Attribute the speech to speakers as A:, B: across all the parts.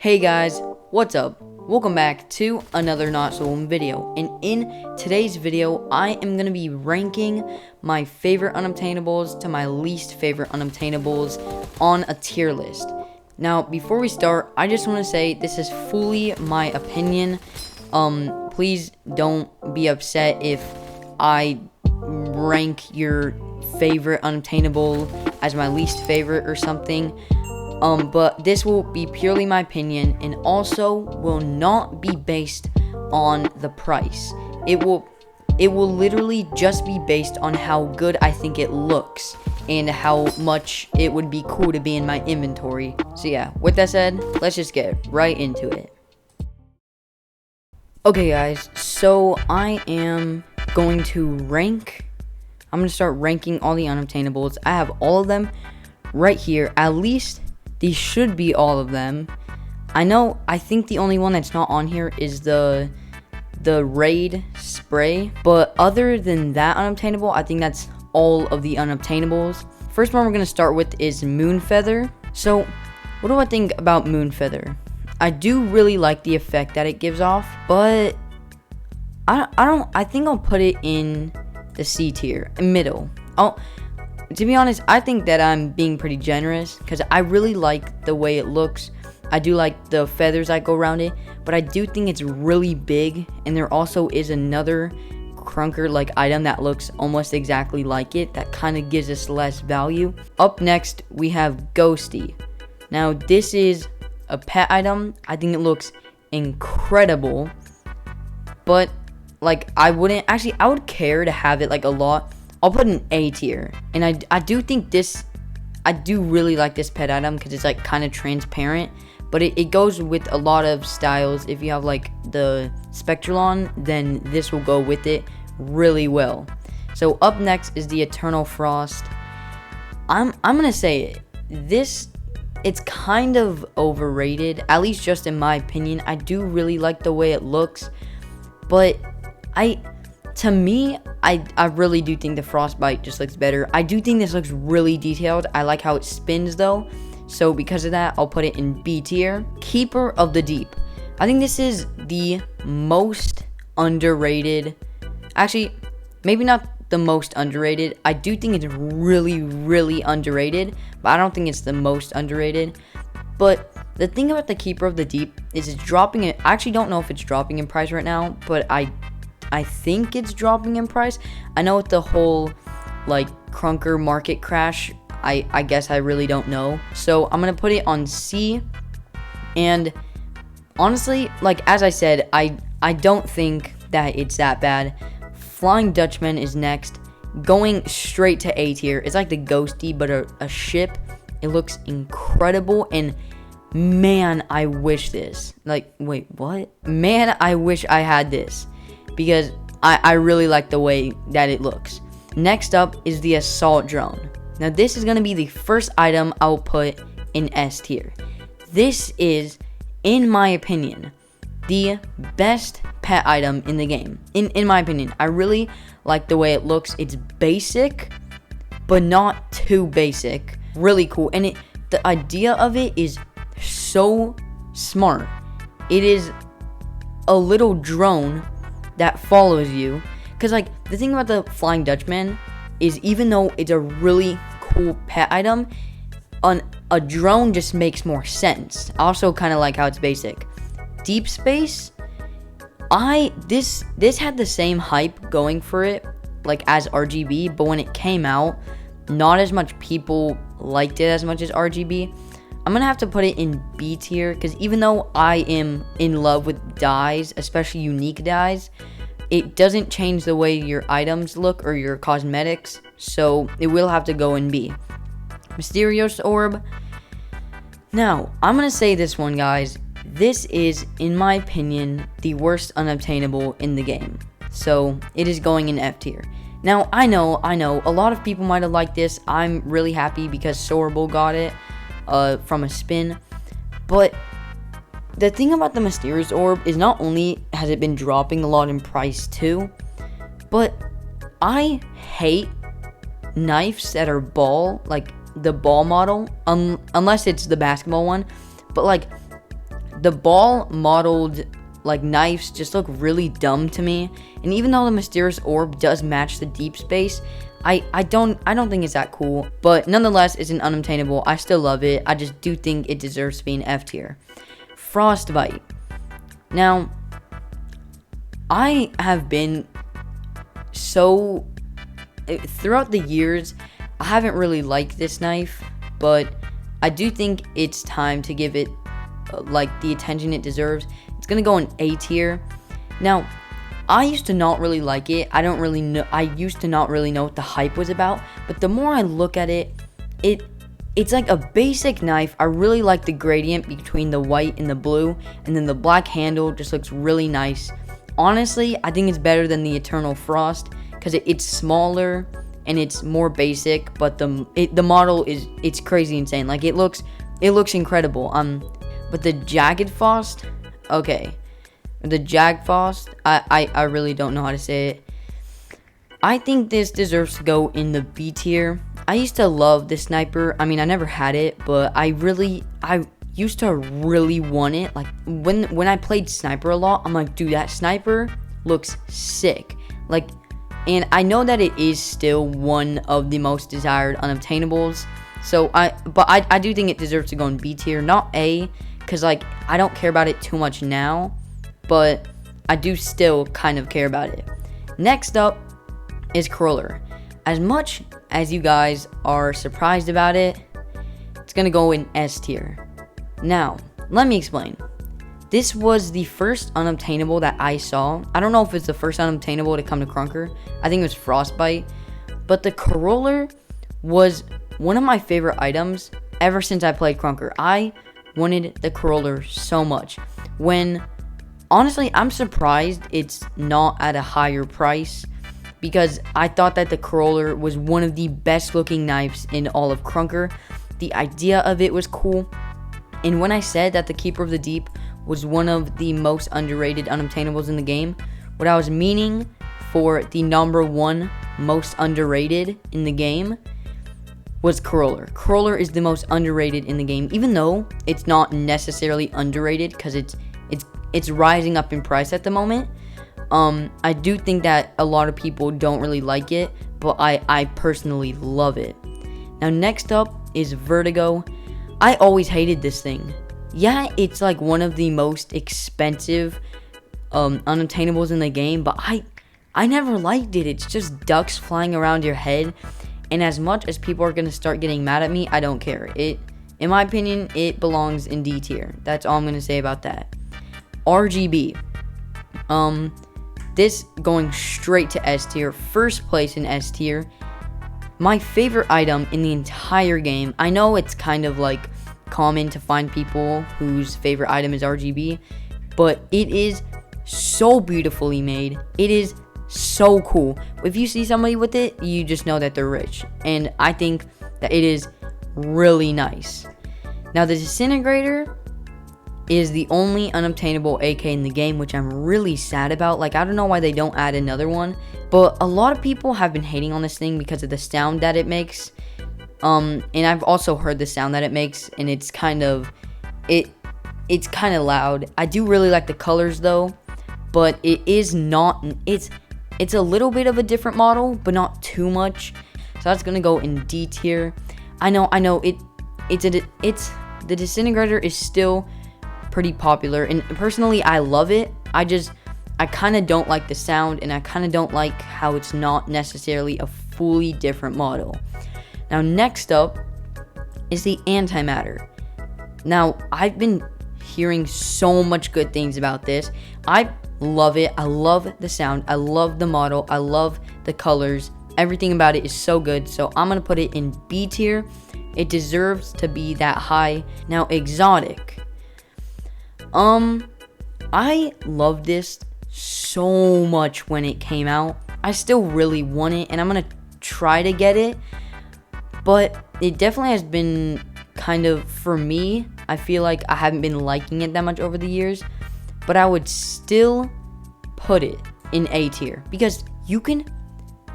A: Hey guys, what's up? Welcome back to another Not So Long video, and in today's video, I am going to be ranking my favorite unobtainables to my least favorite unobtainables on a tier list. Now, before we start, I just want to say this is fully my opinion. Please don't be upset if I rank your favorite unobtainable as my least favorite or something. But this will be purely my opinion and also will not be based on the price. It will literally just be based on how good I think it looks and how much it would be cool to be in my inventory. So yeah, with that said, let's just get right into it. Okay guys, so I am going to I'm going to start ranking all the unobtainables. I have all of them right here, at least. These should be all of them. I think the only one that's not on here is the raid spray. But other than that unobtainable, I think that's all of the unobtainables. First one we're going to start with is Moonfeather. So, what do I think about Moonfeather? I do really like the effect that it gives off, but I think I'll put it in the C tier, middle. To be honest, I think that I'm being pretty generous because I really like the way it looks. I do like the feathers that go around it, but I do think it's really big, and there also is another Krunker item that looks almost exactly like it that kind of gives us less value. Up next, we have Ghosty. Now, this is a pet item. I think it looks incredible, but I would care to have it a lot. I'll put an A tier, and I do think I do really like this pet item because it's kind of transparent, but it goes with a lot of styles. If you have the Spectralon, then this will go with it really well. So up next is the Eternal Frost. I'm gonna say it's kind of overrated, at least just in my opinion. I do really like the way it looks, but to me, I really do think the Frostbite just looks better. I do think this looks really detailed. I like how it spins though. So because of that, I'll put it in B tier. Keeper of the Deep. I think this is the most underrated. Actually, maybe not the most underrated. I do think it's really, really underrated, but I don't think it's the most underrated. But the thing about the Keeper of the Deep is it's dropping it. I actually don't know if it's dropping in price right now, but I think it's dropping in price. I know with the whole Krunker market crash, I guess I really don't know. So I'm gonna put it on C. And honestly, as I said, I don't think that it's that bad. Flying Dutchman is next, going straight to A tier. It's like the Ghosty, but a ship. It looks incredible, and man, I wish this. Wait, what? Man, I wish I had this, because I really like the way that it looks. Next up is the Assault Drone. Now this is going to be the first item I'll put in S tier. This is, in my opinion, the best pet item in the game. In my opinion, I really like the way it looks. It's basic, but not too basic. Really cool, and the idea of it is so smart. It is a little drone that follows you, because the thing about the Flying Dutchman is, even though it's a really cool pet item, a drone just makes more sense. I also kind of like how it's basic. Deep Space, this had the same hype going for it as RGB, but when it came out, not as much people liked it as much as RGB. I'm gonna have to put it in B tier, because even though I am in love with dyes, especially unique dyes, it doesn't change the way your items look or your cosmetics, so it will have to go in B. Mysterious Orb. Now, I'm gonna say this one, guys. This is, in my opinion, the worst unobtainable in the game, so it is going in F tier. Now, I know, a lot of people might have liked this. I'm really happy because Sorable got it from a spin. But the thing about the Mysterious Orb is, not only has it been dropping a lot in price too, but I hate knives that are ball, the ball model, unless it's the basketball one. But the ball modeled like knives just look really dumb to me. And even though the mysterious orb does match the deep space, I don't think it's that cool. But nonetheless, it's an unobtainable. I still love it. I just do think it deserves to be an F tier. Frostbite. Now, I have been so throughout the years, I haven't really liked this knife, but I do think it's time to give it like the attention it deserves. It's gonna go in A tier. Now, I used to not really like it. I used to not really know what the hype was about, but the more I look at it, it's like a basic knife. I really like the gradient between the white and the blue, and then the black handle just looks really nice. Honestly, I think it's better than the Eternal Frost because it's smaller and it's more basic, but the model it's crazy insane. Like it looks incredible. But the Jagged Frost, okay, the Jag Frost, I really don't know how to say it. I think this deserves to go in the B tier. I used to love this sniper. I mean, I never had it, but I used to really want it. Like when I played sniper a lot, I'm like, dude, that sniper looks sick. Like, and I know that it is still one of the most desired unobtainables. So I do think it deserves to go in B tier, not A, because like I don't care about it too much now, but I do still kind of care about it. Next up is Krunker. As much as you guys are surprised about it, it's gonna go in S tier. Now, let me explain. This was the first unobtainable that I saw. I don't know if it's the first unobtainable to come to Krunker. I think it was Frostbite. But the Krunker was one of my favorite items ever since I played Krunker. I wanted the Krunker so much. Honestly, I'm surprised it's not at a higher price, because I thought that the Krunker was one of the best looking knives in all of Krunker. The idea of it was cool. And when I said that the Keeper of the Deep was one of the most underrated unobtainables in the game, what I was meaning for the number one most underrated in the game was Krunker. Krunker is the most underrated in the game, even though it's not necessarily underrated because it's rising up in price at the moment. I do think that a lot of people don't really like it, but I personally love it. Now, next up is Vertigo. I always hated this thing. Yeah, it's like one of the most expensive unobtainables in the game, but I never liked it. It's just ducks flying around your head, and as much as people are gonna start getting mad at me, I don't care. In my opinion, it belongs in D tier. That's all I'm gonna say about that. RGB. This going straight to S tier. First place in S tier. My favorite item in the entire game. I know it's kind of like common to find people whose favorite item is RGB, but it is so beautifully made. It is so cool. If you see somebody with it, you just know that they're rich. And I think that it is really nice. Now, the Disintegrator is the only unobtainable AK in the game, which I'm really sad about. Like, I don't know why they don't add another one, but a lot of people have been hating on this thing because of the sound that it makes. And I've also heard the sound that it makes, and it's kind of loud. I do really like the colors though, but it is not. It's a little bit of a different model, but not too much. So that's gonna go in D tier. I know. The Disintegrator is still pretty popular, and personally I love it. I kind of don't like the sound, and I kind of don't like how it's not necessarily a fully different model. Now, next up is the Antimatter. Now, I've been hearing so much good things about this. I love it. I love the sound. I love the model. I love the colors. Everything about it is so good, so I'm gonna put it in B tier. It deserves to be that high. Now, Exotic. I love this so much when it came out. I still really want it, and I'm gonna try to get it, but it definitely has been kind of, for me, I feel like I haven't been liking it that much over the years, but I would still put it in A tier, because you can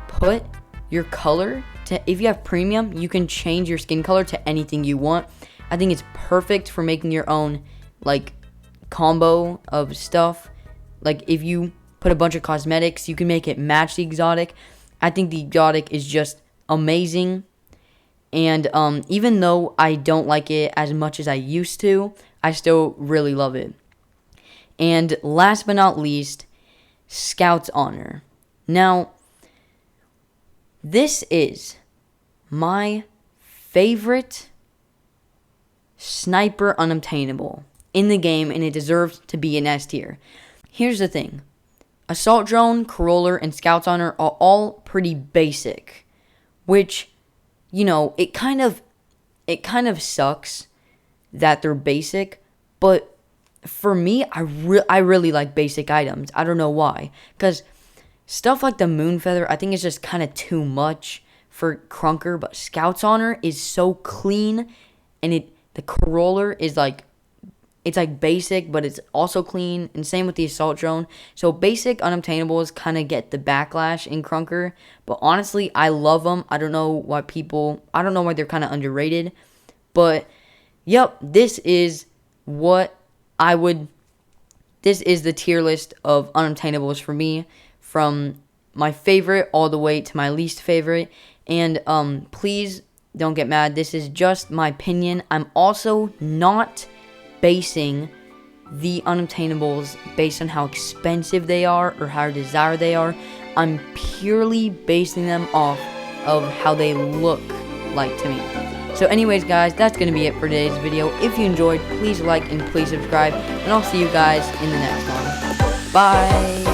A: put your color to, if you have premium, you can change your skin color to anything you want. I think it's perfect for making your own, like, combo of stuff. Like, if you put a bunch of cosmetics, you can make it match the exotic. I think the exotic is just amazing. And even though I don't like it as much as I used to, I still really love it. And last but not least, Scout's Honor. Now, this is my favorite sniper unobtainable in the game, and it deserves to be an S tier. Here's the thing. Assault Drone, Coroller, and Scout's Honor are all pretty basic, which, you know, it kind of sucks that they're basic, but for me, I really like basic items. I don't know why, because stuff like the Moon Feather, I think it's just kind of too much for Krunker, but Scout's Honor is so clean, and the Coroller is like, it's like basic, but it's also clean, and same with the Assault Drone. So basic unobtainables kind of get the backlash in Krunker, but honestly, I love them. I don't know why they're kind of underrated, but yep, this is the tier list of unobtainables for me, from my favorite all the way to my least favorite. And please don't get mad. This is just my opinion. I'm also not basing the unobtainables based on how expensive they are or how desired they are. I'm purely basing them off of how they look like to me. So anyways, guys, that's going to be it for today's video. If you enjoyed, please like and please subscribe, and I'll see you guys in the next one. Bye!